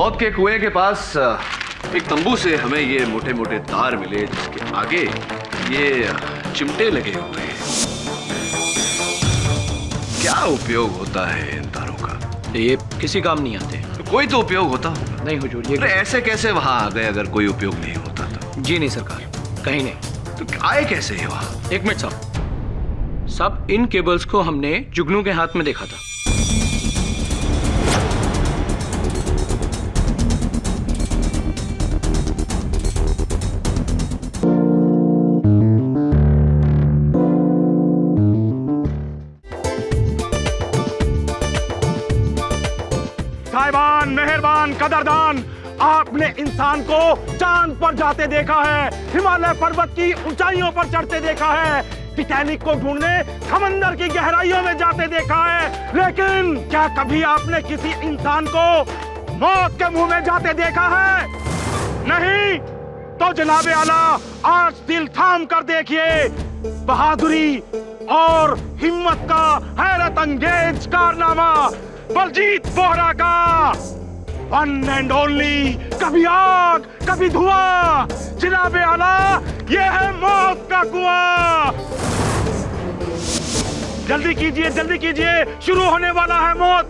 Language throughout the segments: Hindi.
मौत के कुएं के पास एक तंबू से हमें ये मोटे मोटे तार मिले, जिसके आगे ये चिमटे लगे हुए हैं। क्या उपयोग होता है इन तारों का? ये किसी काम नहीं आते। तो कोई तो उपयोग होता होगा। नहीं हुजूर, ये ऐसे कैसे वहां आ गए अगर कोई उपयोग नहीं होता तो? जी नहीं सरकार, कहीं नहीं। तो आए कैसे ये वहां? एक मिनट साहब, इन केबल्स को हमने जुगनू के हाथ में देखा था। साहिबान, मेहरबान, कदरदान, आपने इंसान को चांद पर जाते देखा है, हिमालय पर्वत की ऊंचाइयों पर चढ़ते देखा है, टाइटैनिक को ढूंढने समंदर की गहराइयों में जाते देखा है, लेकिन क्या कभी आपने किसी इंसान को मौत के मुंह में जाते देखा है? नहीं। तो जनाबे आला, आज दिल थाम कर देखिए बहादुरी और हिम्मत का हैरत अंगेज कारनामा बलजीत बोहरा का। वन एंड ओनली, कभी आग कभी धुआं, जनाबे आला ये है मौत का कुआं। जल्दी कीजिए, शुरू होने वाला है मौत।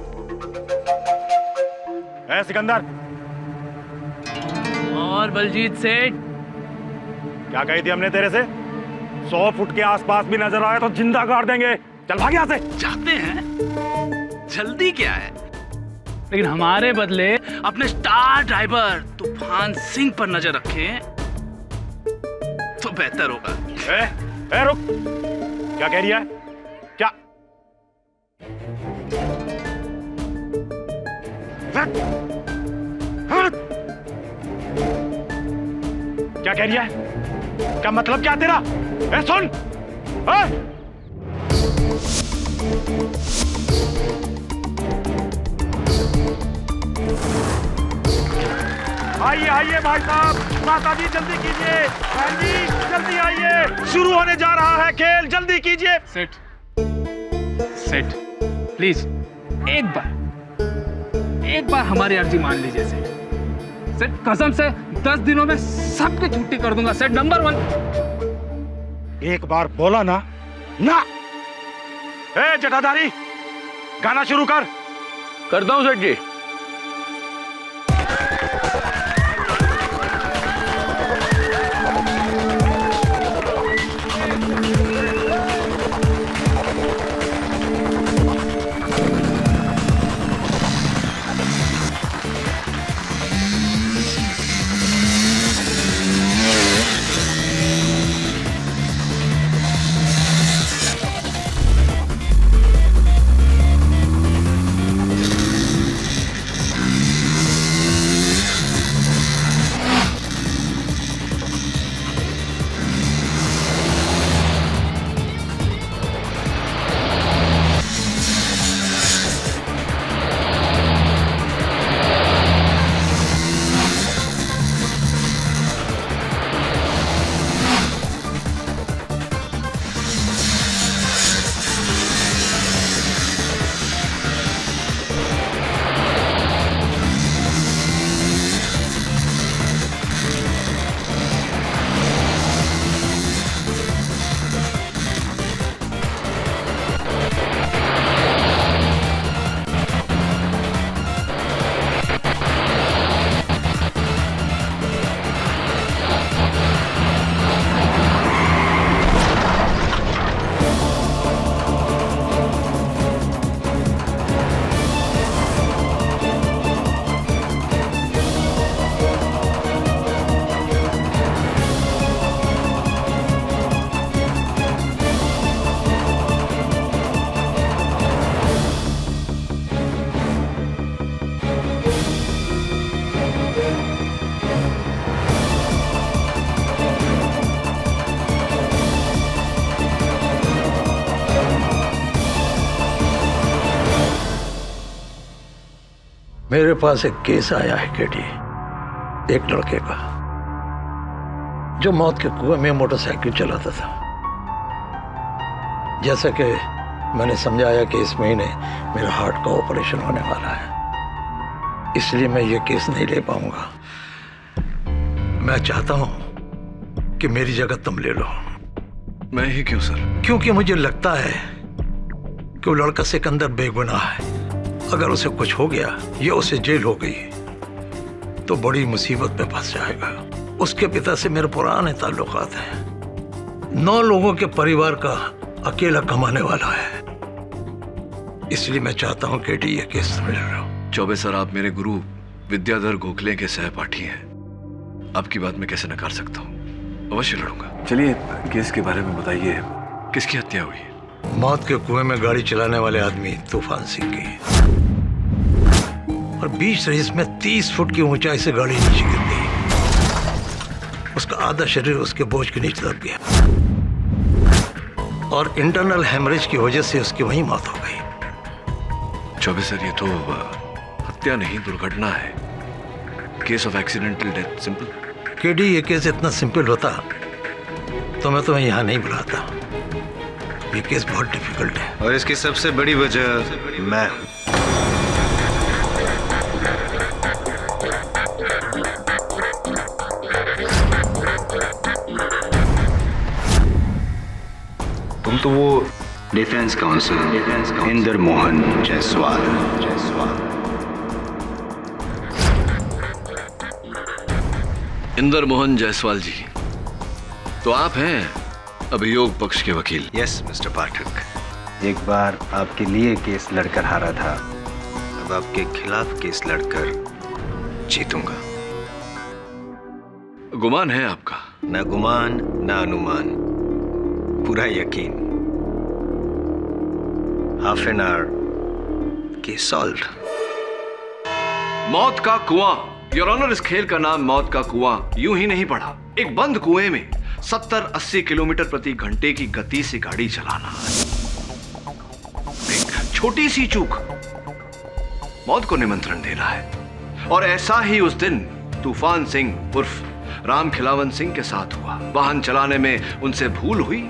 है सिकंदर। और बलजीत सेठ, क्या कही थी हमने तेरे से? 100 फुट के आसपास भी नजर आए तो जिंदा गाड़ देंगे। चल भाग यहाँ से। चाहते हैं, जल्दी क्या है, लेकिन हमारे बदले अपने स्टार ड्राइवर तूफान सिंह पर नजर रखें तो बेहतर होगा। ए, रुक। क्या कह रही है? क्या क्या कह रही है? क्या मतलब क्या तेरा? ए, सुन। आइए भाई साहब, माता जी जल्दी कीजिए, बहन जी जल्दी आइए, शुरू होने जा रहा है खेल, जल्दी कीजिए। सेठ प्लीज एक बार हमारी अर्जी मान लीजिए सेठ। कसम से 10 दिनों में सबकी छुट्टी कर दूंगा सेठ, नंबर 1। एक बार बोला ना। ए जटाधारी, गाना शुरू कर। करता हूँ सेठ जी। मेरे पास एक केस आया है केडी, एक लड़के का जो मौत के कुएं में मोटरसाइकिल चलाता था। जैसा कि मैंने समझाया कि इस महीने मेरा हार्ट का ऑपरेशन होने वाला है, इसलिए मैं ये केस नहीं ले पाऊंगा। मैं चाहता हूं कि मेरी जगह तुम ले लो। मैं ही क्यों सर? क्योंकि मुझे लगता है कि वो लड़का सिकंदर बेगुनाह है। अगर उसे कुछ हो गया या उसे जेल हो गई तो बड़ी मुसीबत में फंस जाएगा। उसके पिता से मेरे पुराने ताल्लुकात हैं। 9 लोगों के परिवार का अकेला कमाने वाला है। इसलिए मैं चाहता हूं कि ये केस समझ लो। चौबे सर, आप मेरे गुरु विद्याधर गोखले के सहपाठी हैं। आपकी बात मैं कैसे नकार सकता हूँ? अवश्य लड़ूंगा। चलिए केस के बारे में बताइए, किसकी हत्या हुई है? मौत के कुएं में गाड़ी चलाने वाले आदमी तूफान सिंह की, और 20 रेस में 30 फुट की ऊंचाई से गाड़ी नीचे गिर गई। उसका आधा शरीर उसके बोझ के नीचे दब गया और इंटरनल हेमरेज की वजह से उसकी वहीं मौत हो गई। चौबे सर, ये तो हत्या नहीं, दुर्घटना है। Case of accidental death, simple. KD, ये केस इतना सिंपल होता तो मैं तुम्हें यहाँ नहीं बुलाता। ये केस बहुत डिफिकल्ट है और इसकी सबसे बड़ी वजह मैं हूं। तुम तो वो डिफेंस काउंसिल इंदर मोहन जायसवाल। इंदर मोहन जायसवाल जी, तो आप हैं अभियोग पक्ष के वकील? यस मिस्टर पाठक। एक बार आपके लिए केस लड़कर हारा था, अब आपके खिलाफ केस लड़कर जीतूंगा। गुमान है आपका? ना गुमान ना अनुमान, पूरा यकीन। Half an hour case solved. मौत का कुआं, योर ऑनर, इस खेल का नाम मौत का कुआं यूं ही नहीं पड़ा। एक बंद कुएं में 70-80 किलोमीटर प्रति घंटे की गति से गाड़ी चलाना, एक छोटी सी चूक मौत को निमंत्रण देना है। और ऐसा ही उस दिन तूफान सिंह उर्फ राम खिलावन सिंह के साथ हुआ। वाहन चलाने में उनसे भूल हुई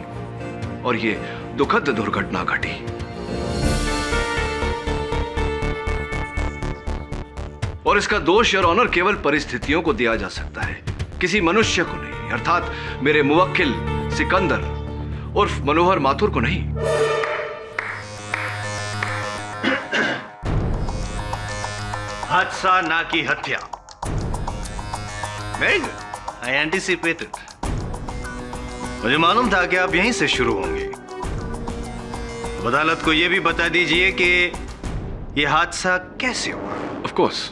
और ये दुखद दुर्घटना घटी। और इसका दोष योर ऑनर केवल परिस्थितियों को दिया जा सकता है, किसी मनुष्य को नहीं, अर्थात मेरे मुवक्किल सिकंदर उर्फ मनोहर माथुर को नहीं। हादसा ना की हत्या। आई एंटिसिपेटेड। मुझे मालूम था कि आप यहीं से शुरू होंगे। अदालत को यह भी बता दीजिए कि यह हादसा कैसे हुआ। Of course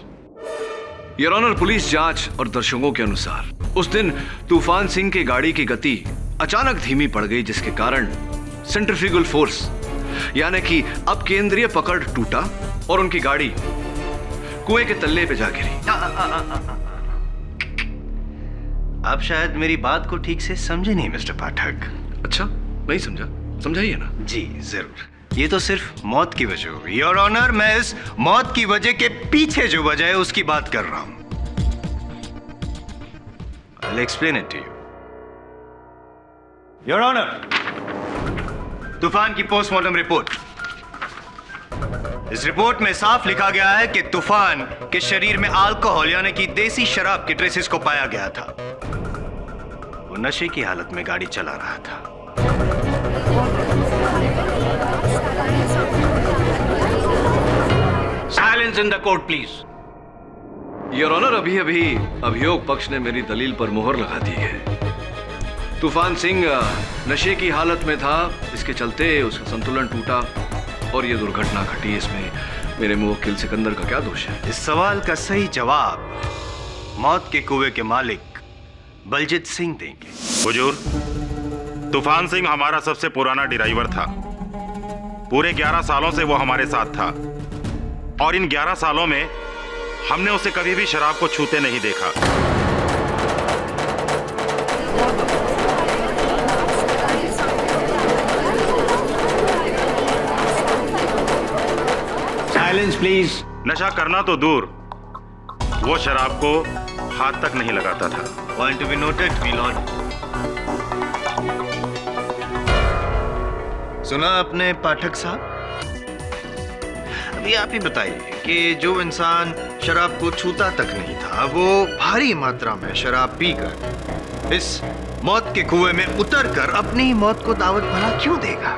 your honour, police जांच और दर्शकों के अनुसार उस दिन तूफान सिंह की गाड़ी की गति अचानक धीमी पड़ गई, जिसके कारण सेंट्रीफ्यूगल फोर्स यानी कि अब केंद्रीय पकड़ टूटा और उनकी गाड़ी कुएं के तल्ले पे जा गिरी। आप शायद मेरी बात को ठीक से समझे नहीं मिस्टर पाठक। अच्छा, नहीं समझा? समझाइए ना। जी जरूर। ये तो सिर्फ मौत की वजह हुई। योर ऑनर, मैं इस मौत की वजह के पीछे जो वजह है उसकी बात कर रहा हूं। I'll explain it to you. Your honour, तूफान की पोस्टमार्टम रिपोर्ट। इस रिपोर्ट में साफ लिखा गया है कि तूफान के शरीर में अल्कोहल यानी कि देसी शराब के ट्रेसेस को पाया गया था। वो नशे की हालत में गाड़ी चला रहा था। Silence in the court please. Your honour, अभी अभियोग पक्ष ने मेरी दलील पर मोहर लगा दी है। तूफान सिंह नशे की हालत में था, इसके चलते उसका संतुलन टूटा और ये दुर्घटना घटी। इसमें मेरे मुवक्किल सिकंदर का क्या दोष है? इस सवाल का सही जवाब मौत के कुएं के मालिक बलजीत सिंह देंगे। हुजूर, तूफान सिंह हमारा सबसे पुराना ड्राइवर था। पूरे 11 सालों से वो हमारे साथ था और इन 11 सालों में हमने उसे कभी भी शराब को छूते नहीं देखा। Silence please. नशा करना तो दूर, वो शराब को हाथ तक नहीं लगाता था। Point to be noted, milord. सुना आपने पाठक साहब? अब अभी आप ही बताइए कि जो इंसान शराब को छूता तक नहीं था, वो भारी मात्रा में शराब पीकर इस मौत के कुएं में उतरकर अपनी मौत को दावत भला क्यों देगा?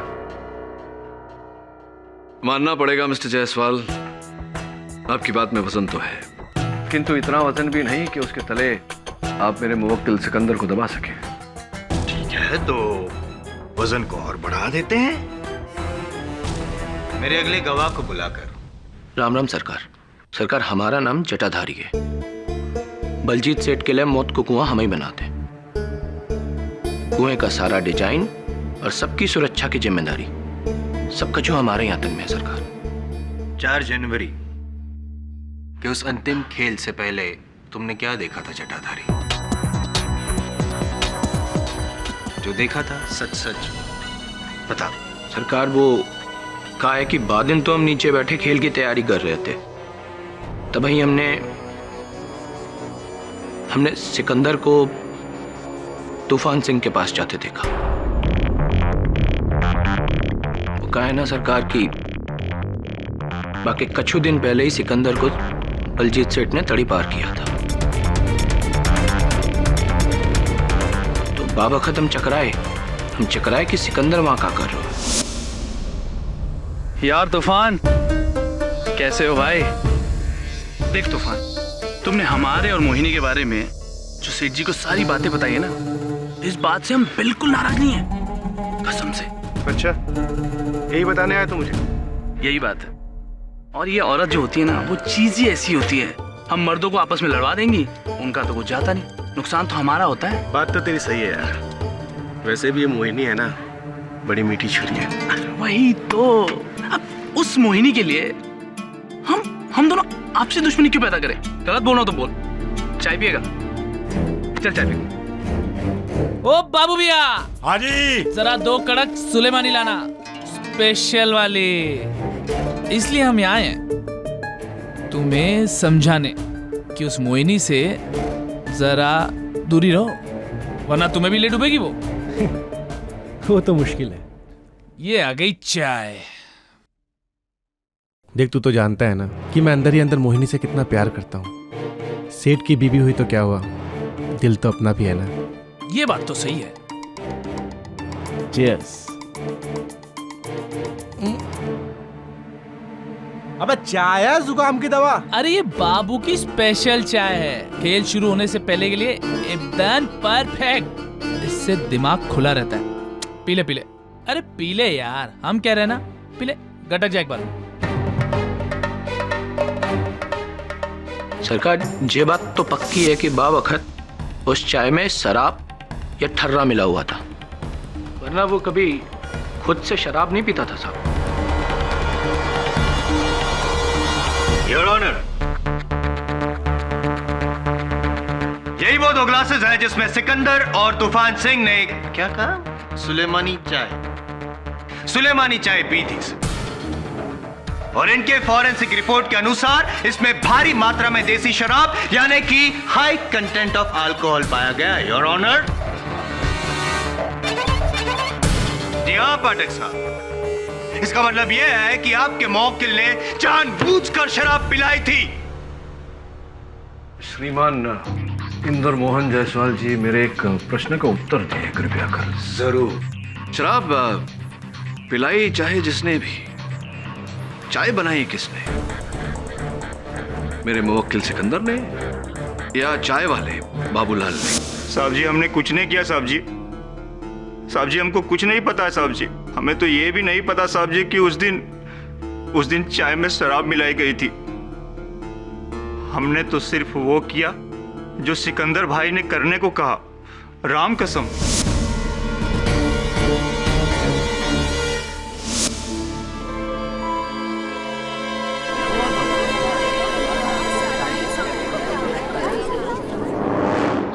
मानना पड़ेगा मिस्टर जायसवाल, आपकी बात में वजन तो है, किंतु इतना वजन भी नहीं कि उसके तले आप मेरे मुवक्किल सिकंदर को दबा सके। ठीक है, तो वजन को और बढ़ा देते हैं। मेरे अगले गवाह को बुलाकर। राम राम सरकार। सरकार, हमारा नाम जटाधारी है। बलजीत सेठ के लिए मौत को कुआं हम ही बनाते हैं। कुएं का सारा डिजाइन और सबकी सुरक्षा की जिम्मेदारी सबका जो हमारे यहाँ तक में है सरकार। 4 जनवरी के उस अंतिम खेल से पहले तुमने क्या देखा था जटाधारी? जो देखा था सच सच बता। सरकार, वो कहा है कि बाद दिन तो हम नीचे बैठे खेल की तैयारी कर रहे थे, तब ही हमने सिकंदर को तूफान सिंह के पास जाते देखा। वो कहा है ना सरकार कि बाकी कुछ दिन पहले ही सिकंदर को बलजीत सेठ ने तड़ी पार किया था। तो बाबा खत्म हम चकराए कि सिकंदर वहां क्या कर रहा है। यार तूफान, कैसे हो भाई? देख तूफान, तुमने हमारे और मोहिनी के बारे में जो सेठ जी को सारी बातें बताई है ना, इस बात से हम बिल्कुल नाराज नहीं है, कसम से। अच्छा, यही बताने आया तो मुझे? यही बात है। और ये औरत जो होती है ना, वो चीज ही ऐसी होती है, हम मर्दों को आपस में लड़वा देंगी, उनका तो कुछ जाता नहीं, नुकसान तो हमारा होता है। बात तो तेरी सही है यार, वैसे भी ये मोहिनी है ना, बड़ी मीठी छुरी है। वही तो, अब उस मोहिनी के लिए हम दोनों आपसी दुश्मनी क्यों पैदा करें? गलत बोल रहा तो बोल। चाय पिएगा? चल चाय पिएगा। ओ बाबू भैया, हाँ जी। जरा 2 कड़क सुलेमानी लाना, स्पेशल वाली। इसलिए हम यहाँ हैं तुम्हें समझाने कि उस मोहिनी से जरा दूरी रहो, वरना तुम्हें भी ले डूबेगी वो। वो तो मुश्किल है। ये आ गई चाय। देख, तू तो जानता है ना कि मैं अंदर ही अंदर मोहिनी से कितना प्यार करता हूँ। सेठ की बीवी हुई तो क्या हुआ, दिल तो अपना भी है ना। ये बात तो सही है। चीयर्स। अबे चाय है जुकाम की दवा? अरे ये बाबू की स्पेशल चाय है, खेल शुरू होने से पहले के लिए एकदम परफेक्ट। इससे दिमाग खुला रहता है। पीले पीले, अरे पीले यार, हम कह रहे हैं ना, पीले। गटक जा एक बार। सरकार, ये बात तो पक्की है कि बावखत उस चाय में शराब या ठर्रा मिला हुआ था, वरना वो कभी खुद से शराब नहीं पीता था साहब। योर ऑनर, यही वो 2 ग्लासेस हैं जिसमें सिकंदर और तूफान सिंह ने क्या कहा? सुलेमानी चाय पी थी। और इनके फॉरेंसिक रिपोर्ट के अनुसार इसमें भारी मात्रा में देसी शराब यानी कि हाई कंटेंट ऑफ अल्कोहल पाया गया है, योर ऑनर। जी हाँ पाठक साहब, इसका मतलब यह है कि आपके मौकिल ने जानबूझकर शराब पिलाई थी। श्रीमान इंदर मोहन जायसवाल जी, मेरे एक प्रश्न का उत्तर दें कृपया कर। जरूर। शराब पिलाई चाहे जिसने भी, चाय बनाई किसने? मेरे मुवक्किल सिकंदर ने या चाय वाले बाबूलाल ने? साहब जी, हमने कुछ नहीं किया साहब जी। साहब जी, हमको कुछ नहीं पता है साहब जी। हमें तो ये भी नहीं पता साहब जी कि उस दिन चाय में शराब मिलाई गई थी। हमने तो सिर्फ वो किया जो सिकंदर भाई ने करने को कहा, राम कसम।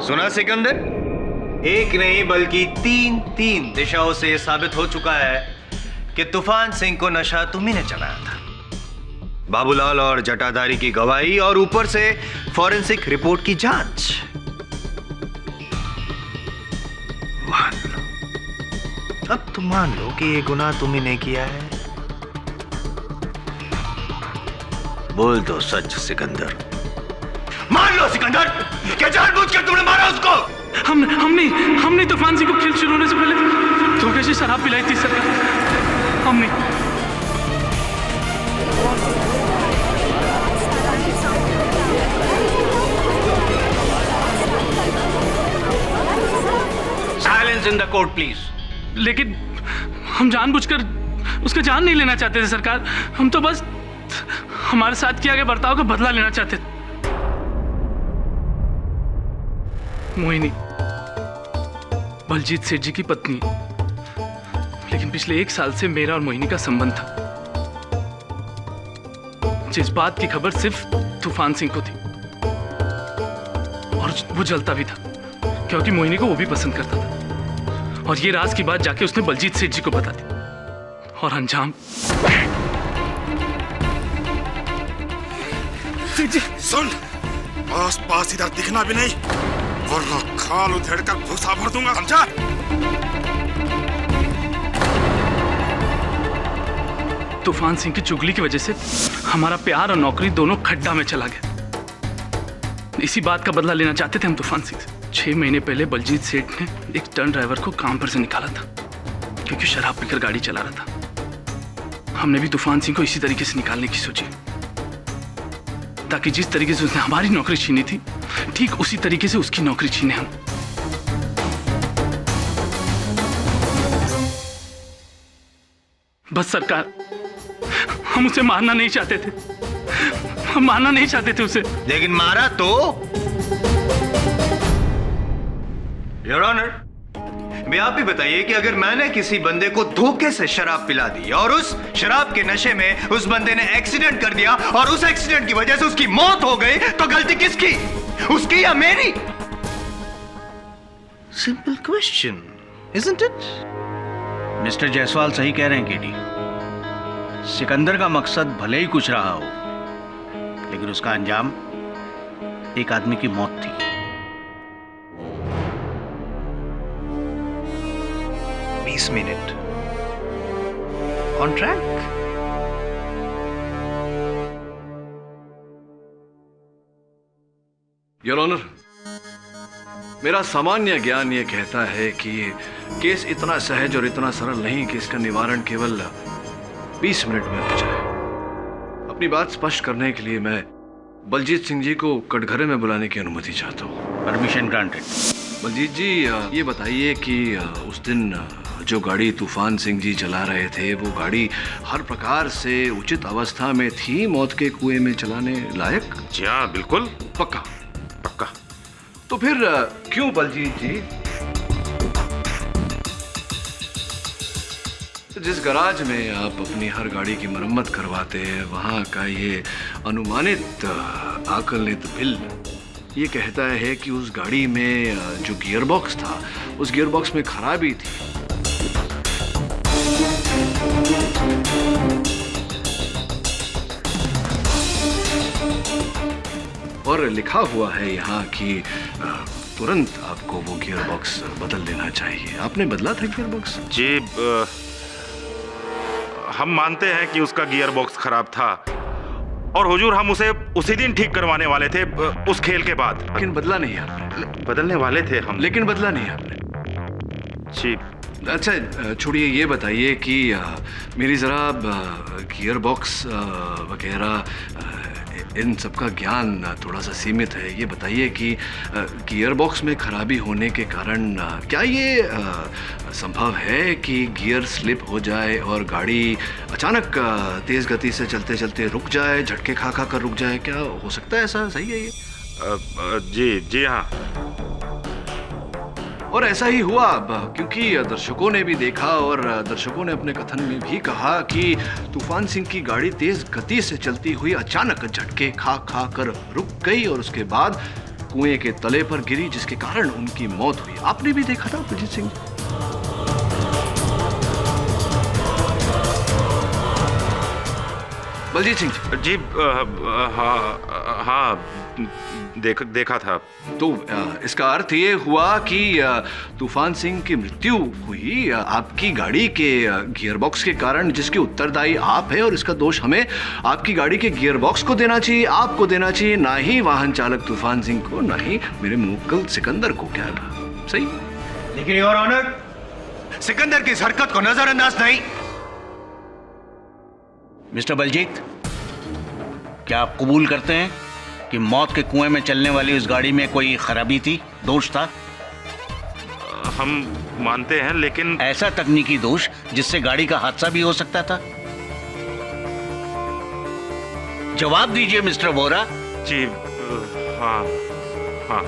सुना सिकंदर, एक नहीं बल्कि 3 दिशाओं से यह साबित हो चुका है कि तूफान सिंह को नशा तुम्ही ने चलाया था। बाबूलाल और जटाधारी की गवाही और ऊपर से फॉरेंसिक रिपोर्ट की जांच। मान लो, अब तुम मान लो कि ये गुनाह तुम्ही ने किया है। बोल दो सच सिकंदर। मान लो सिकंदर, क्या जानबूझकर तुमने मारा उसको? हमने तूफान सिंह को खेल शुरू होने से पहले धोखे से शराब पिलाई थी सरकार। हमने silence in the court please. लेकिन हम जानबूझकर उसका जान नहीं लेना चाहते थे सरकार। हम तो बस हमारे साथ किया गया बर्ताव का बदला लेना चाहते थे। मोहिनी बलजीत सेठ जी की पत्नी, लेकिन पिछले 1 साल से मेरा और मोहिनी का संबंध था, जिस बात की खबर सिर्फ तूफान सिंह को थी, और वो जलता भी था क्योंकि मोहिनी को वो भी पसंद करता था। और ये राज की बात जाके उसने बलजीत सेठ जी को बता दी, और अंजाम सुन, आस पास इधर दिखना भी नहीं, वरना खाल उधेड़ कर भूसा भर दूंगा, समझा? तूफान सिंह की चुगली की वजह से हमारा प्यार और नौकरी दोनों खड्डा में चला गया। इसी बात का बदला लेना चाहते थे हम तूफान सिंह से। 6 महीने पहले बलजीत सेठ ने एक टर्न ड्राइवर को काम पर से निकाला था क्योंकि शराब पीकर गाड़ी चला रहा था। हमने भी तूफान सिंह को इसी तरीके से निकालने की सोची, ताकि जिस तरीके से उसने हमारी नौकरी छीनी थी, ठीक उसी तरीके से उसकी नौकरी छीने हम। बस सरकार, हम उसे मारना नहीं चाहते थे, हम मारना नहीं चाहते थे उसे। लेकिन मारा तो। योर ऑनर, मैं आप भी बताइए कि अगर मैंने किसी बंदे को धोखे से शराब पिला दी और उस शराब के नशे में उस बंदे ने एक्सीडेंट कर दिया और उस एक्सीडेंट की वजह से उसकी मौत हो गई, तो गलती किसकी? उसकी या मेरी? Simple question, isn't it? Mister Jaiswal सही कह रहे हैं केडी। सिकंदर का मकसद भले ही कुछ रहा हो, लेकिन उसका अंजाम एक आदमी की मौत थी। Minute on track. Your honour, मेरा सामान्य ज्ञान यह कहता है कि केस इतना सहज और इतना सरल नहीं कि इसका निवारण केवल 20 मिनट में हो जाए। अपनी बात स्पष्ट करने के लिए मैं बलजीत सिंह जी को कटघरे में बुलाने की अनुमति चाहता हूँ। Permission granted. बलजीत जी, ये बताइए कि उस दिन जो गाड़ी तूफान सिंह जी चला रहे थे, वो गाड़ी हर प्रकार से उचित अवस्था में थी, मौत के कुएं में चलाने लायक? जी हाँ, बिल्कुल। पक्का? पक्का। तो फिर क्यों बलजीत जी जिस गराज में आप अपनी हर गाड़ी की मरम्मत करवाते हैं, वहां का ये अनुमानित आकलित बिल ये कहता है कि उस गाड़ी में जो गियरबॉक्स था, उस गियरबॉक्स में खराबी थी। और लिखा हुआ है यहाँ कि तुरंत आपको वो गियरबॉक्स बदल लेना चाहिए। आपने बदला था गियरबॉक्स? जी, हम मानते हैं कि उसका गियर बॉक्स खराब था और हुजूर हम उसे उसी दिन ठीक करवाने वाले थे, उस खेल के बाद। लेकिन बदला नहीं आपने? बदलने वाले थे हम, लेकिन बदला नहीं आपने? जी। अच्छा छोड़िए, ये बताइए कि मेरी ज़रा गियर बॉक्स वगैरह इन सब का ज्ञान थोड़ा सा सीमित है। ये बताइए कि गियर बॉक्स में खराबी होने के कारण क्या ये संभव है कि गियर स्लिप हो जाए और गाड़ी अचानक तेज़ गति से चलते चलते रुक जाए, झटके खा खा कर रुक जाए? क्या हो सकता है ऐसा? सही है ये? जी हाँ। और ऐसा ही हुआ, क्योंकि दर्शकों ने भी देखा और दर्शकों ने अपने कथन में भी कहा कि तूफान सिंह की गाड़ी तेज गति से चलती हुई अचानक झटके खा खा कर रुक गई और उसके बाद कुएं के तले पर गिरी, जिसके कारण उनकी मौत हुई। आपने भी देखा था बलजीत सिंह? बलजीत सिंह जी हाँ देखा था। तो इसका अर्थ ये हुआ कि तूफान सिंह की मृत्यु हुई आपकी गाड़ी के गियरबॉक्स के कारण, जिसके उत्तरदायी आप हैं, और इसका दोष हमें आपकी गाड़ी के गियरबॉक्स को देना चाहिए, आपको देना चाहिए, ना ही वाहन चालक तूफान सिंह को, ना ही मेरे मुवक्किल सिकंदर को। क्या सही? लेकिन योर ऑनर, सिकंदर की इस हरकत को नजरअंदाज नहीं। मिस्टर बलजीत, क्या आप कबूल करते हैं कि मौत के कुएं में चलने वाली उस गाड़ी में कोई खराबी थी, दोष था? हम मानते हैं, लेकिन ऐसा तकनीकी दोष जिससे गाड़ी का हादसा भी हो सकता था। जवाब दीजिए मिस्टर वोरा। जी हाँ हाँ,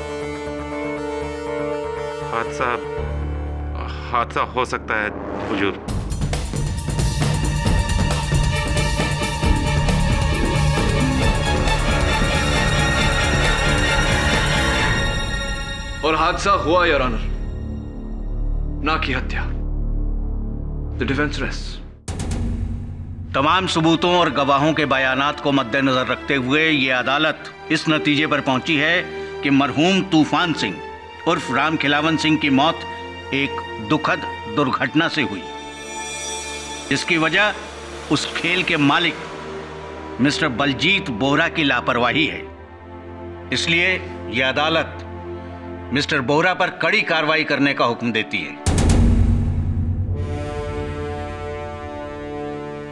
हादसा हो सकता है हुजूर। और हादसा हुआ योर ऑनर, ना की हत्या। The defence rest. तमाम सबूतों और गवाहों के बयानात को मद्देनजर रखते हुए ये अदालत इस नतीजे पर पहुंची है कि मरहूम तूफान सिंह उर्फ राम खिलावन सिंह की मौत एक दुखद दुर्घटना से हुई। इसकी वजह उस खेल के मालिक मिस्टर बलजीत बोहरा की लापरवाही है। इसलिए यह अदालत मिस्टर बोहरा पर कड़ी कार्रवाई करने का हुक्म देती है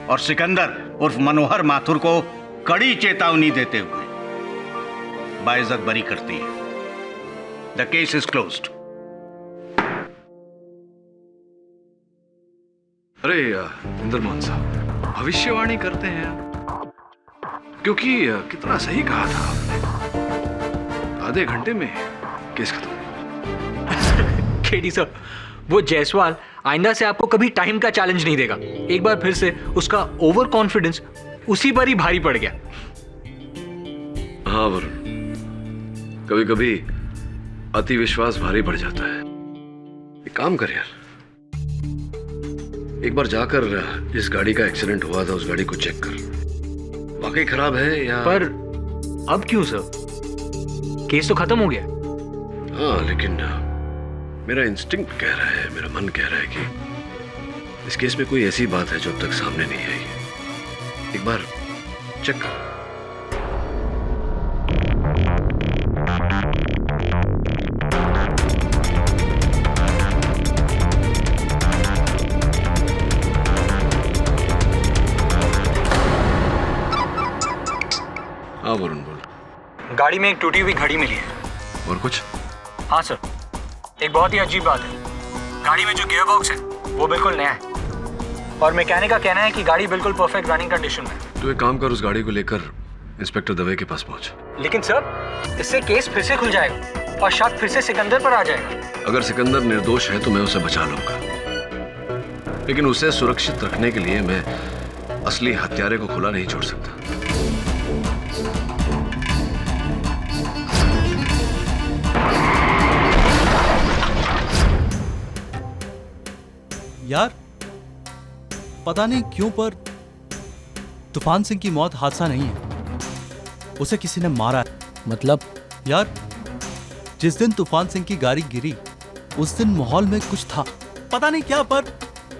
और सिकंदर उर्फ मनोहर माथुर को कड़ी चेतावनी देते हुए बाइज्जत बरी करती है। The case is closed. अरे इंद्रमोहन साहब, भविष्यवाणी करते हैं क्योंकि कितना सही कहा था आपने। आधे घंटे में केस खत्म। केडी सर, वो जायसवाल आइंदा से आपको कभी टाइम का चैलेंज नहीं देगा। एक बार फिर से उसका ओवर कॉन्फिडेंस उसी पर ही भारी पड़ गया। हाँ वरुण, कभी कभी अति विश्वास भारी पड़ जाता है। एक काम कर यार, एक बार जाकर जिस गाड़ी का एक्सीडेंट हुआ था उस गाड़ी को चेक कर, वाकई खराब है या। पर अब क्यों सर, केस तो खत्म हो गया। हाँ, लेकिन मेरा इंस्टिंक्ट कह रहा है, मेरा मन कह रहा है कि इस केस में कोई ऐसी बात है जो अब तक सामने नहीं आई है। एक बार चेक कर। हाँ वरुण बोल। गाड़ी में एक टूटी हुई घड़ी मिली है। और कुछ? हाँ सर, एक बहुत ही अजीब बात है। गाड़ी में जो गियर बॉक्स है वो बिल्कुल नया है और मैकेनिक का कहना है कि गाड़ी बिल्कुल परफेक्ट रनिंग कंडीशन में है। तो एक काम कर, उस गाड़ी को लेकर इंस्पेक्टर दवे के पास पहुंच। लेकिन सर, इससे केस फिर से खुल जाएगा और शक फिर से सिकंदर पर आ जाएगा। अगर सिकंदर निर्दोष है तो मैं उसे बचा लूंगा, लेकिन उसे सुरक्षित रखने के लिए मैं असली हत्यारे को खुला नहीं छोड़ सकता। यार पता नहीं क्यों पर तूफान सिंह की मौत हादसा नहीं है, उसे किसी ने मारा है। मतलब? यार जिस दिन तूफान सिंह की गाड़ी गिरी उस दिन माहौल में कुछ था, पता नहीं क्या, पर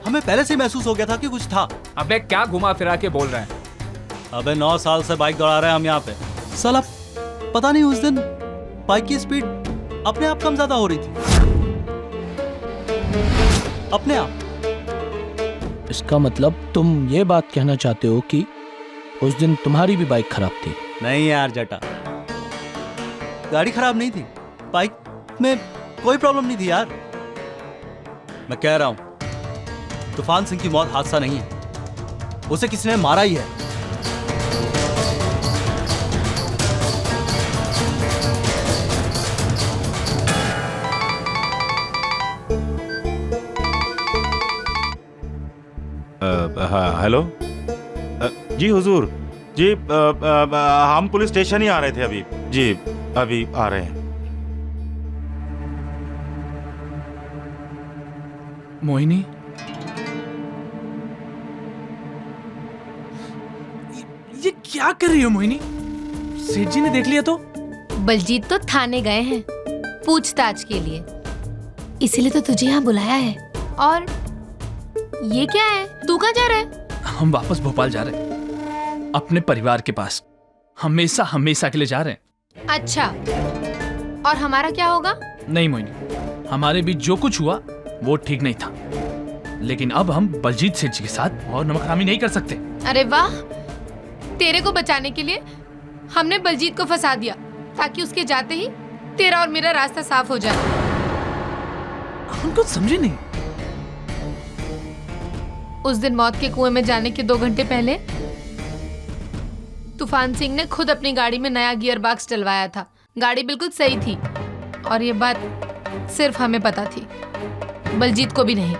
हमें पहले से महसूस हो गया था कि कुछ था। अबे क्या घुमा फिरा के बोल रहे हैं? अबे 9 साल से बाइक दौड़ा रहे हैं हम यहाँ पे। साला पता नहीं उस दिन बाइक की स्पीड अपने आप कम ज्यादा हो रही थी, अपने आप। इसका मतलब तुम ये बात कहना चाहते हो कि उस दिन तुम्हारी भी बाइक खराब थी? नहीं यार जटा, गाड़ी खराब नहीं थी, बाइक में कोई प्रॉब्लम नहीं थी यार। मैं कह रहा हूं तूफान सिंह की मौत हादसा नहीं है, उसे किसी ने मारा ही है। हेलो जी हुजूर जी, हम पुलिस स्टेशन ही आ रहे थे अभी जी, अभी आ रहे हैं। मोहिनी, ये क्या कर रही हो मोहिनी? सेठ जी ने देख लिया तो? बलजीत तो थाने गए हैं पूछताछ के लिए, इसीलिए तो तुझे यहाँ बुलाया है। और ये क्या है, तू कहाँ जा रहा है? हम वापस भोपाल जा रहे हैं, अपने परिवार के पास, हमेशा हमेशा के लिए जा रहे हैं। अच्छा, और हमारा क्या होगा? नहीं मोहिनी, हमारे बीच जो कुछ हुआ वो ठीक नहीं था, लेकिन अब हम बलजीत सेठ जी के साथ और नमकहरामी नहीं कर सकते। अरे वाह, तेरे को बचाने के लिए हमने बलजीत को फंसा दिया ताकि उसके जाते ही तेरा और मेरा रास्ता साफ हो जाए। हम कुछ समझे नहीं। उस दिन मौत के कुएं में जाने के 2 घंटे पहले तूफान सिंह ने खुद अपनी गाड़ी में नया गियर बॉक्स डलवाया था। गाड़ी बिल्कुल सही थी और ये बात सिर्फ हमें पता थी, बलजीत को भी नहीं।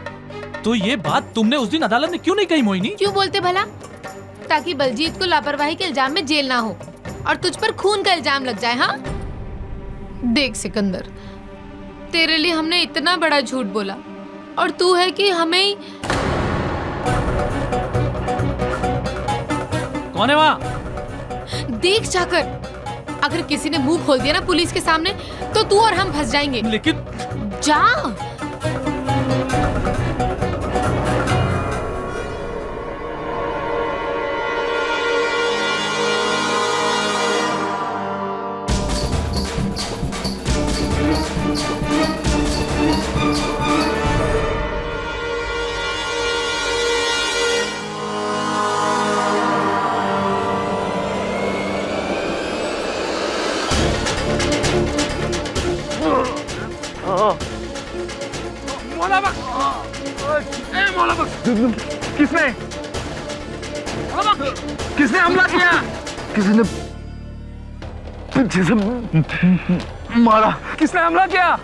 तो ये बात तुमने उस दिन अदालत में क्यों नहीं कही मोहिनी? क्यों बोलते भला? ताकि बलजीत को लापरवाही के इल्जाम में जेल ना हो और तुझ पर खून का इल्जाम लग जाए। हाँ देख सिकंदर, तेरे लिए हमने इतना बड़ा झूठ बोला और तू है कि हमें। कौन है वहाँ? देख जाकर, अगर किसी ने मुंह खोल दिया ना पुलिस के सामने तो तू और हम फंस जाएंगे। लेकिन जा। किसने हमला किया? किसी ने पीछे से मारा। किसने हमला किया?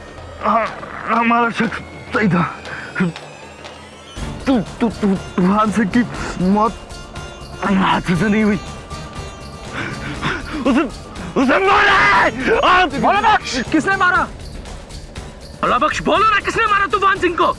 हमारा शख्स सही था। तूफान सिंह की मौत हाथ से नहीं हुई, उसे मारा है। भोला बख्श, किसने मारा? भोला बख्श बोलो ना, किसने मारा तूफान सिंह को?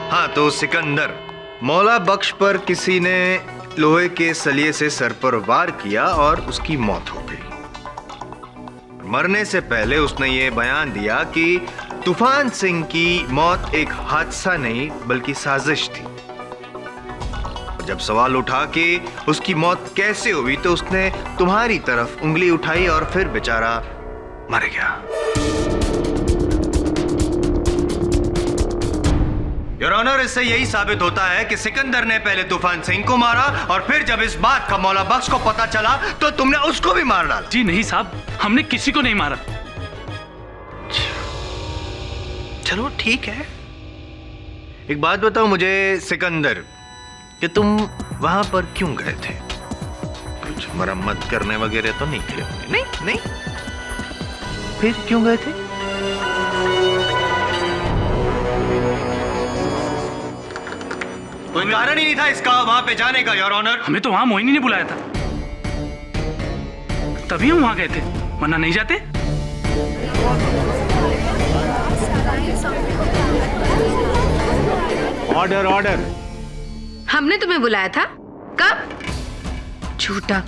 हाँ तो सिकंदर, मौला बख्श पर किसी ने लोहे के सलिए से सर पर वार किया और उसकी मौत हो गई। मरने से पहले उसने ये बयान दिया कि तूफान सिंह की मौत एक हादसा नहीं बल्कि साजिश थी। जब सवाल उठा कि उसकी मौत कैसे हुई तो उसने तुम्हारी तरफ उंगली उठाई और फिर बेचारा मर गया। योर ऑनर, इससे यही साबित होता है कि सिकंदर ने पहले तूफान सिंह को मारा और फिर जब इस बात का मौला बख्श को पता चला तो तुमने उसको भी मार डाला। जी नहीं साहब, हमने किसी को नहीं मारा। चलो ठीक है, एक बात बताओ मुझे सिकंदर, कि तुम वहां पर क्यों गए थे? कुछ मरम्मत करने वगैरह तो नहीं गए होंगे? नहीं नहीं, फिर क्यों गए थे? कोई कारण ही नहीं था इसका वहां पे जाने का, योर ऑनर। हमें तो वहां मोहिनी ने बुलाया था, तभी हम वहां गए थे, वरना नहीं जाते। Order order. हमने तुम्हें बुलाया था? कब? झूठा।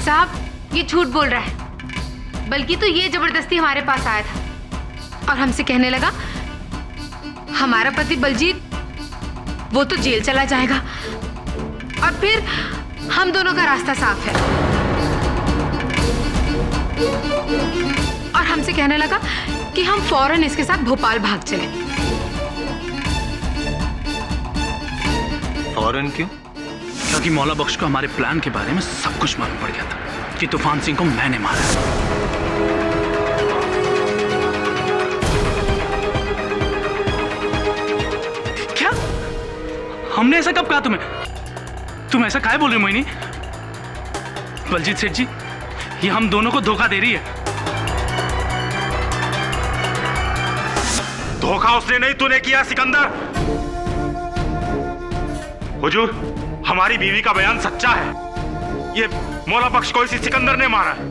साहब ये झूठ बोल रहा है, बल्कि तो ये जबरदस्ती हमारे पास आया था और हमसे कहने लगा हमारा पति बलजीत वो तो जेल चला जाएगा और फिर हम दोनों का रास्ता साफ है। और हमसे कहने लगा कि हम फौरन इसके साथ भोपाल भाग चले। फौरन क्यों? क्योंकि मौला बख्श को हमारे प्लान के बारे में सब कुछ मालूम पड़ गया था कि तूफान सिंह को मैंने मारा। हमने ऐसा कब कहा तुम्हें? तुम ऐसा काहे बोल रहे हो मोहिनी? बलजीत सेठ जी, ये हम दोनों को धोखा दे रही है। धोखा उसने नहीं तूने किया सिकंदर। हुजूर, हमारी बीवी का बयान सच्चा है। ये मौला बख्श को इसी सिकंदर ने मारा है।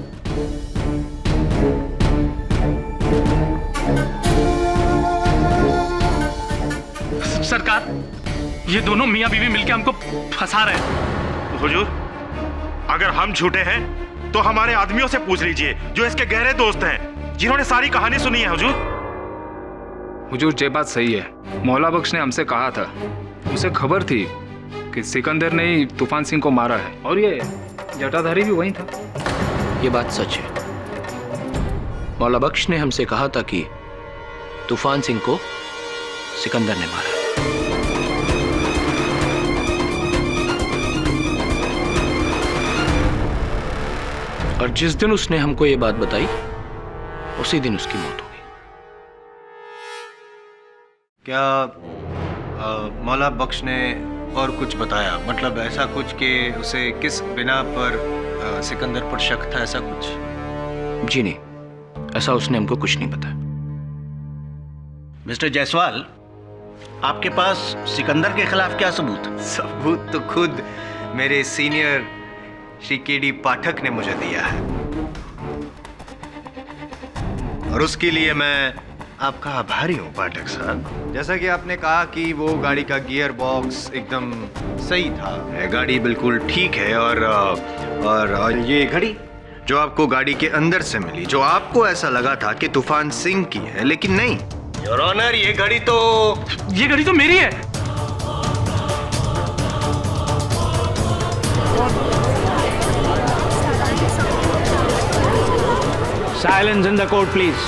सरकार, ये दोनों मियां बीवी मिलकर हमको फंसा रहे हैं। हुजूर, अगर हम झूठे हैं तो हमारे आदमियों से पूछ लीजिए जो इसके गहरे दोस्त हैं, जिन्होंने सारी कहानी सुनी है। हुजूर, ये बात सही है। मौला बख्श ने हमसे कहा था, उसे खबर थी कि सिकंदर ने ही तूफान सिंह को मारा है, और ये जटाधारी भी वही था। ये बात सच है। मौला बख्श ने हमसे कहा था कि तूफान सिंह को सिकंदर ने मारा। और जिस दिन उसने हमको ये बात बताई, उसी दिन उसकी मौत हो गई। क्या मौला बख्श ने और कुछ बताया? मतलब ऐसा कुछ कि उसे किस बिना पर सिकंदर पर शक था, ऐसा कुछ? जी नहीं, ऐसा उसने हमको कुछ नहीं बताया। मिस्टर जायसवाल, आपके पास सिकंदर के खिलाफ क्या सबूत? सबूत तो खुद मेरे सीनियर श्री केडी पाठक ने मुझे दिया है, और उसके लिए मैं आपका आभारी हूँ पाठक साहब। जैसा कि आपने कहा कि वो गाड़ी का गियर बॉक्स एकदम सही था, गाड़ी बिल्कुल ठीक है, और ये घड़ी जो आपको गाड़ी के अंदर से मिली, जो आपको ऐसा लगा था कि तूफान सिंह की है, लेकिन नहीं योर ऑनर, ये घड़ी तो मेरी है। Silence in the court, please.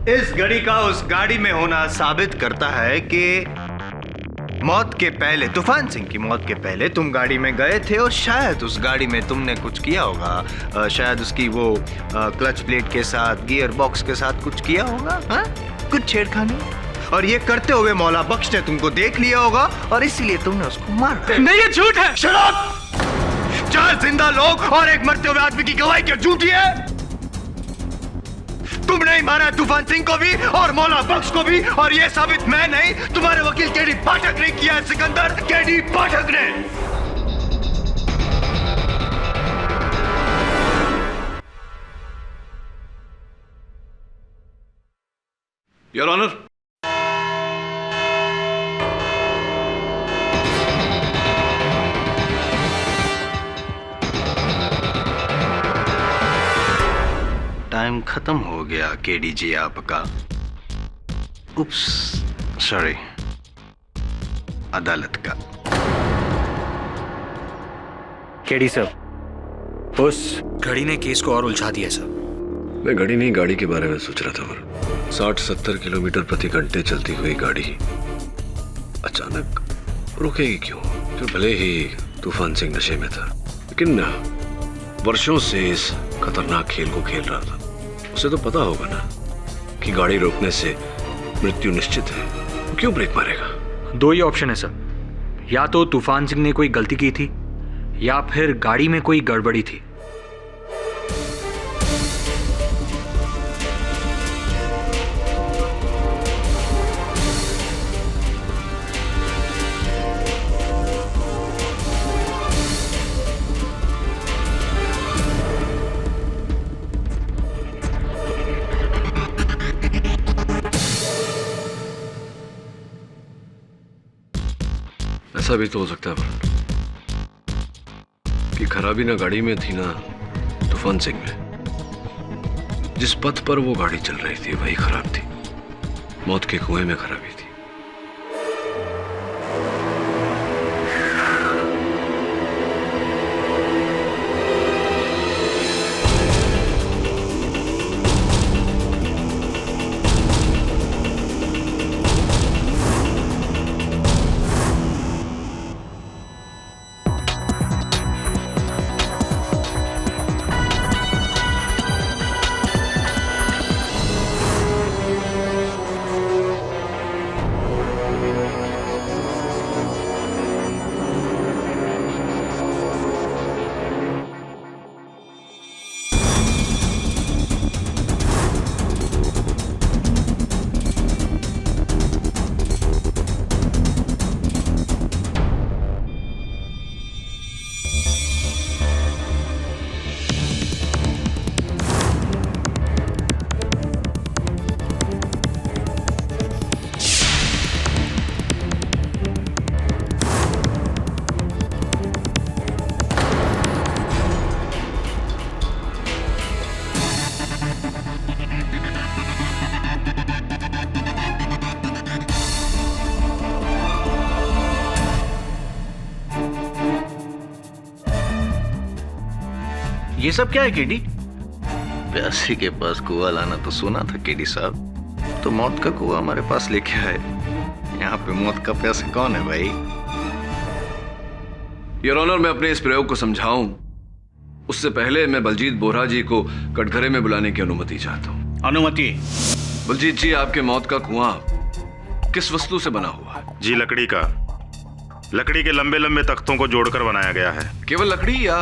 इस घड़ी का उस गाड़ी में होना साबित करता है कि मौत के पहले, तूफान सिंह की मौत के पहले तुम गाड़ी में गए थे, और शायद उस गाड़ी में तुमने कुछ किया होगा। शायद उसकी वो क्लच प्लेट के साथ, गियर बॉक्स के साथ कुछ किया होगा, हा? कुछ छेड़खानी, और ये करते हुए मौला बख्श ने तुमको देख लिया होगा, और इसीलिए तुमने उसको मारा। नहीं, ये झूठ है। Shut up! 4 जिंदा लोग और एक मरते हुए आदमी की गवाही क्यों झूठी है? तुमने ही मारा तूफान सिंह को भी और मौला बख्श को भी, और ये साबित मैं नहीं, तुम्हारे वकील केडी पाठक ने किया है सिकंदर, केडी पाठक ने। योर ऑनर, टाइम खत्म हो गया केडी जी आपका। उप्स, सॉरी, अदालत का। केडी सर, उस घड़ी ने केस को और उलझा दिया सर। मैं घड़ी नहीं, गाड़ी के बारे में सोच रहा था। 60-70 किलोमीटर प्रति घंटे चलती हुई गाड़ी अचानक रुकेगी क्यों? जो भले ही तूफान सिंह नशे में था, लेकिन वर्षों से इस खतरनाक खेल को खेल रहा था। उसे तो पता होगा ना कि गाड़ी रोकने से मृत्यु निश्चित है, तो क्यों ब्रेक मारेगा? 2 ही ऑप्शन है सर, या तो तूफान सिंह ने कोई गलती की थी, या फिर गाड़ी में कोई गड़बड़ी थी। ऐसा भी तो हो सकता है कि खराबी ना गाड़ी में थी ना तूफान सिंह में। जिस पथ पर वो गाड़ी चल रही थी वही खराब थी, मौत के कुएं में खराबी थी। ये सब क्या है केडी? प्यासी के पास कुआं लाना तो सुना था केडी साहब, तो मौत का कुआं हमारे पास लेके आए। यहाँ पे मौत का प्यासा कौन है भाई? योर ऑनर, मैं अपने इस प्रयोग को समझाऊं उससे पहले मैं बलजीत बोहरा जी को कटघरे में बुलाने की अनुमति चाहता हूँ। अनुमति? बलजीत जी, आपके मौत का कुआं किस वस्तु से बना हुआ है? जी लकड़ी का। लकड़ी के लंबे लंबे तख्तों को जोड़कर बनाया गया है। केवल लकड़ी या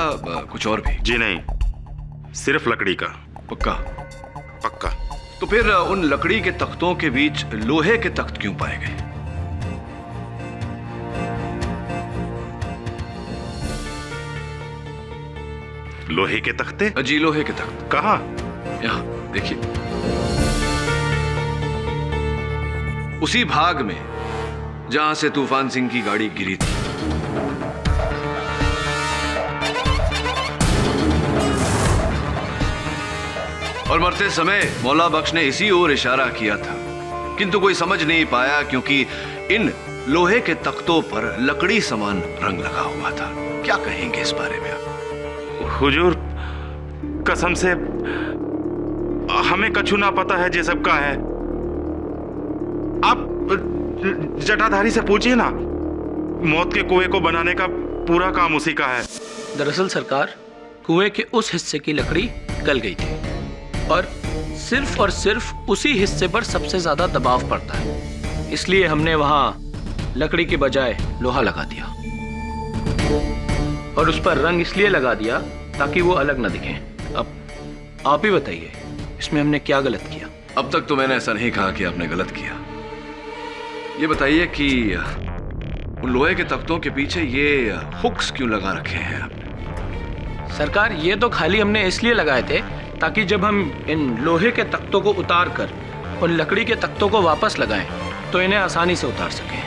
कुछ और भी? जी नहीं, सिर्फ लकड़ी का। पक्का? पक्का। तो फिर उन लकड़ी के तख्तों के बीच लोहे के तख्त क्यों पाए गए? लोहे के तख्ते? जी, लोहे के तख्त। कहाँ? यहाँ देखिए, उसी भाग में जहां से तूफान सिंह की गाड़ी गिरी थी। और मरते समय मौला बख्श ने इसी ओर इशारा किया था, किंतु कोई समझ नहीं पाया क्योंकि इन लोहे के तख्तों पर लकड़ी समान रंग लगा हुआ था। क्या कहेंगे इस बारे में आप? हुजूर, कसम से हमें कछु ना पता है ये सब का है। आप जटाधारी से पूछिए ना, मौत के कुएं को बनाने का पूरा काम उसी का है। दरअसल सरकार, कुएं के उस हिस्से की लकड़ी गल गई थी और सिर्फ उसी हिस्से पर सबसे ज्यादा दबाव पड़ता है, इसलिए हमने वहां लकड़ी के बजाय लोहा लगा दिया और उस पर रंग इसलिए लगा दिया ताकि वो अलग ना दिखे। अब आप ही बताइए, इसमें हमने क्या गलत किया? अब तक तो मैंने ऐसा नहीं कहा कि आपने गलत किया। ये बताइए कि उन लोहे के तख्तों के पीछे ये हुक्स क्यों लगा रखे हैं आपने? सरकार, ये तो खाली हमने इसलिए लगाए थे ताकि जब हम इन लोहे के तख्तों को उतार कर उन लकड़ी के तख्तों को वापस लगाएं तो इन्हें आसानी से उतार सकें,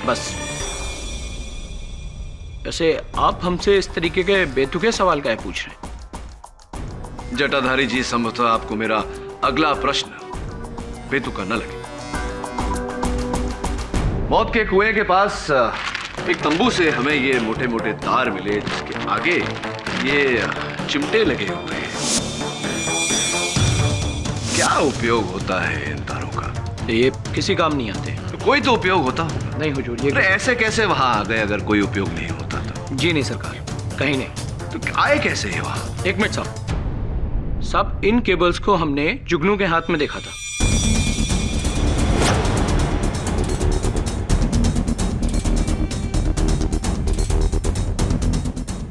बस। वैसे आप हमसे इस तरीके के बेतुके सवाल काहे पूछ रहे हैं? जटाधारी जी, संभवतः आपको मेरा अगला प्रश्न बेतुका न लगे। मौत के कुएं के पास एक तंबू से हमें ये मोटे मोटे तार मिले जिसके आगे ये चिमटे लगे हुए हैं। क्या उपयोग होता है इन तारों का? ये किसी काम नहीं आते। तो कोई तो उपयोग होता होगा। नहीं हुजूर, ये ऐसे कैसे वहां आ गए अगर कोई उपयोग नहीं होता तो? जी नहीं सरकार, कहीं नहीं। तो आए कैसे ये वहां? एक मिनट साहब, इन केबल्स को हमने जुगनू के हाथ में देखा था।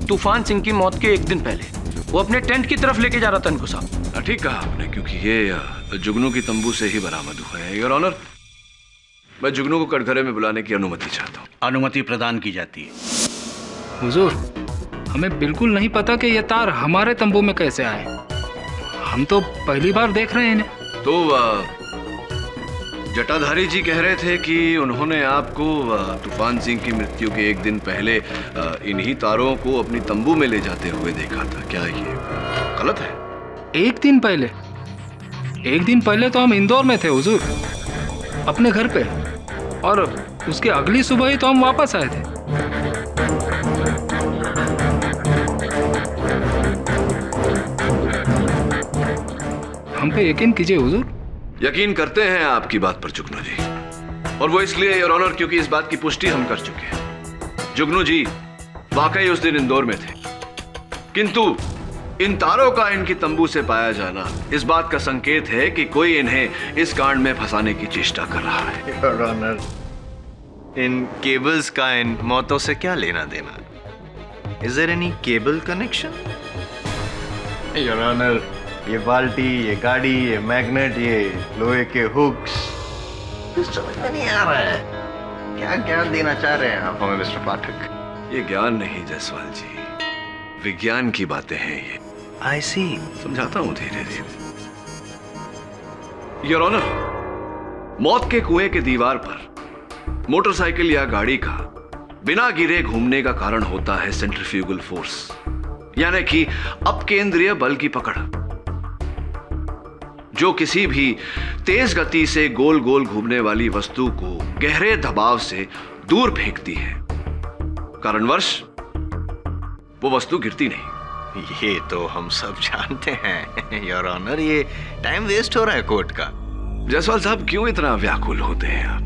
तूफान सिंह की मौत के एक दिन पहले वो अपने टेंट की तरफ लेके जा रहा था इनको साहब। ठीक कहा आपने, क्योंकि ये जुगनू की तंबू से ही बरामद हुए हैं। योर ऑनर, मैं जुगनू को कटघरे में बुलाने की अनुमति चाहता हूँ। अनुमति प्रदान की जाती है। हुजूर, हमें बिल्कुल नहीं पता कि ये तार हमारे तंबू में कैसे आए। हम तो पहली बार देख रहे हैं इन्हें। तो जटाधारी जी कह रहे थे कि उन्होंने आपको तूफान सिंह की मृत्यु के एक दिन पहले इन्हीं तारों को अपनी तंबू में ले जाते हुए देखा था। क्या ये गलत है? एक दिन पहले? एक दिन पहले तो हम इंदौर में थे हुजूर, अपने घर पे, और उसके अगली सुबह ही तो हम वापस आए थे। हम पे यकीन कीजिए हुजूर। यकीन करते हैं आपकी बात पर जुगनू जी, और वो इसलिए योर ऑनर क्योंकि इस बात की पुष्टि हम कर चुके हैं। जुगनू जी वाकई उस दिन इंदौर में थे, किंतु इन तारों का इनकी तंबू से पाया जाना इस बात का संकेत है कि कोई इन्हें इस कांड में फंसाने की चेष्टा कर रहा है। योर ऑनर, इन केबल्स का इन मौतों से क्या लेना देना? Is there any cable connection? Your honour, ये बाल्टी, ये गाड़ी, ये मैग्नेट, ये लोहे के हुक्स, कुछ समझ में नहीं आ रहा है। क्या ज्ञान देना चाह रहे हैं आप हमें मिस्टर पाठक? ये ज्ञान नहीं जायसवाल जी, विज्ञान की बातें हैं ये। आई सी, समझाता हूं धीरे धीरे। योर ऑनर, मौत के कुएं के दीवार पर मोटरसाइकिल या गाड़ी का बिना गिरे घूमने का कारण होता है सेंट्रीफ्यूगल फोर्स, यानी कि अपकेंद्रीय बल की पकड़। जो किसी भी तेज गति से गोल गोल घूमने वाली वस्तु को गहरे दबाव से दूर फेंकती है, कारणवश वो वस्तु गिरती नहीं। ये तो हम सब जानते हैं योर ऑनर, ये टाइम वेस्ट हो रहा है कोर्ट का। जायसवाल साहब क्यों इतना व्याकुल होते हैं आप?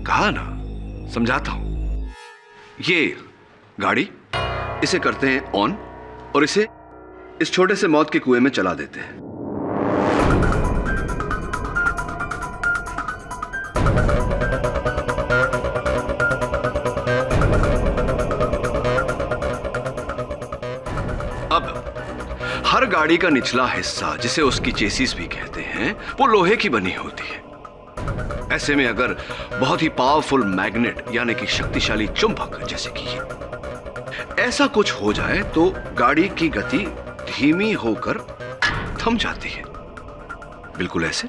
कहा ना, समझाता हूं। ये गाड़ी, इसे करते हैं ऑन और इसे इस छोटे से मौत के कुएं में चला देते हैं। अब हर गाड़ी का निचला हिस्सा, जिसे उसकी चेसिस भी कहते हैं, वो लोहे की बनी होती है। ऐसे में अगर बहुत ही पावरफुल मैग्नेट यानी कि शक्तिशाली चुंबक, जैसे कि ये, ऐसा कुछ हो जाए तो गाड़ी की गति धीमी होकर थम जाती है, बिल्कुल ऐसे।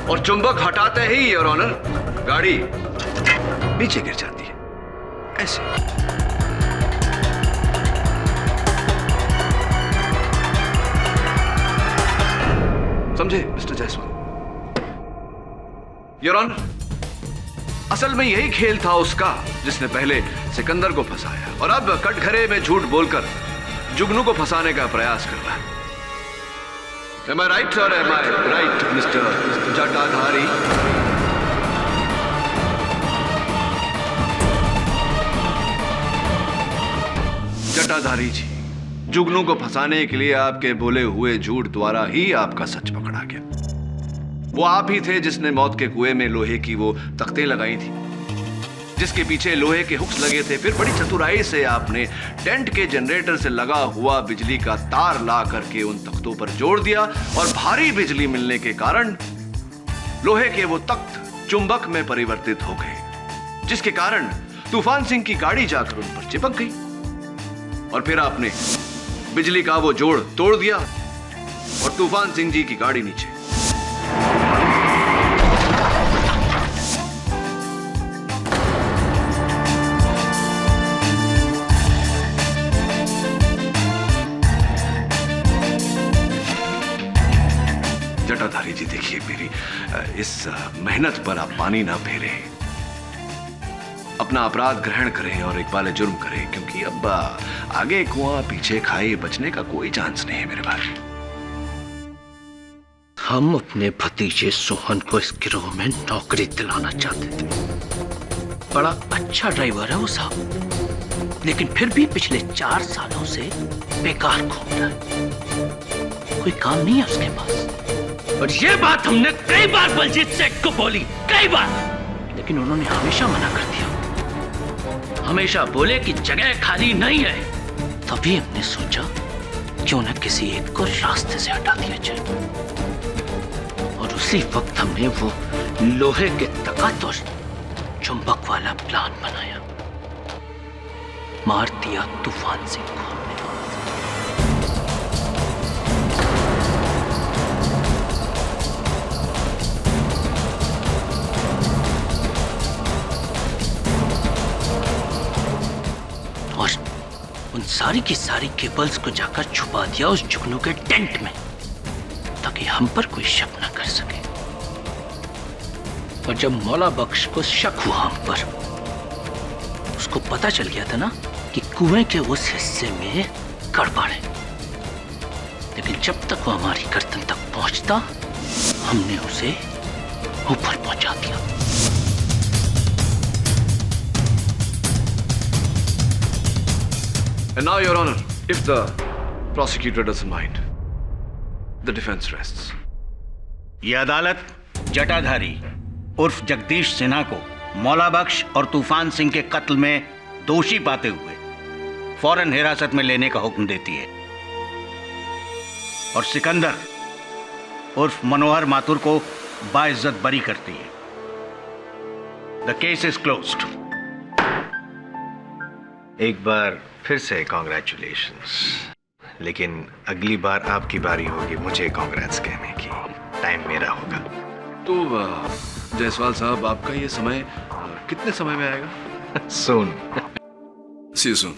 और चुंबक हटाते ही योर ऑनर, गाड़ी नीचे गिर जाती है, ऐसे। समझे मिस्टर जायसवाल? योर ऑनर, असल में यही खेल था उसका जिसने पहले सिकंदर को फंसाया और अब कटघरे में झूठ बोलकर जुगनू को फंसाने का प्रयास कर रहा है। Am I right or am I right, Mr. जटाधारी? जटाधारी जी, जुगनू को फंसाने के लिए आपके बोले हुए झूठ द्वारा ही आपका सच पकड़ा गया। वो आप ही थे जिसने मौत के कुएं में लोहे की वो तख्तें लगाई थी, जिसके पीछे लोहे के हुक्स लगे थे। फिर बड़ी चतुराई से आपने टेंट के जनरेटर से लगा हुआ बिजली का तार ला करके उन तख्तों पर जोड़ दिया और भारी बिजली मिलने के कारण लोहे के वो तख्त चुंबक में परिवर्तित हो गए, जिसके कारण तूफान सिंह की गाड़ी जाकर उन पर चिपक गई। और फिर आपने बिजली का वो जोड़ तोड़ दिया और तूफान सिंह जी की गाड़ी नीचे। जटाधारी जी, देखिए मेरी इस मेहनत पर आप पानी ना फेरे, अपना अपराध ग्रहण करें और इकबाल जुर्म करें, क्योंकि अब आगे कुआं पीछे खाई बचने का कोई चांस नहीं है मेरे भाई। हम अपने भतीजे सोहन को इस गिरोह में नौकरी दिलाना चाहते थे। बड़ा अच्छा ड्राइवर है वो साहब, लेकिन फिर भी पिछले 4 सालों से बेकार घूम रहा है, कोई काम नहीं है उसके पास। और ये बात हमने कई बार बलजीत सेठ को बोली, कई बार, लेकिन उन्होंने हमेशा मना कर दिया। हमेशा बोले कि जगह खाली नहीं है। तभी हमने सोचा क्यों न किसी एक को रास्ते से हटा दिया जाए, और उसी वक्त हमने वो लोहे के तख्त और चुंबक वाला प्लान बनाया। मार दिया तूफान सिंह को हमने। और उन सारी की सारी केबल्स को जाकर छुपा दिया उस जुगनू के टेंट में, ताकि हम पर कोई शक न कर सके। और जब मौला बख्श को शक हुआ हम पर, उसको पता चल गया था ना कि कुएं के उस हिस्से में गड़बड़ है, लेकिन जब तक वो हमारी गर्दन तक पहुंचता, हमने उसे ऊपर पहुंचा दिया। And now, Your Honor, if the prosecutor doesn't mind, the defense rests. ये अदालत जटाधारी उर्फ जगदीश सिन्हा को मौला बख्श और तूफान सिंह के कत्ल में दोषी पाते हुए फौरन हिरासत में लेने का हुक्म देती है, और सिकंदर उर्फ मनोहर माथुर को बाइज्जत बरी करती है। The case is closed. एक बार फिर से कॉन्ग्रेचुलेशंस, लेकिन अगली बार आपकी बारी होगी मुझे कॉन्ग्रेट्स कहने की। टाइम मेरा होगा। तो जायसवाल साहब, आपका ये समय कितने समय में आएगा? Soon. See you soon.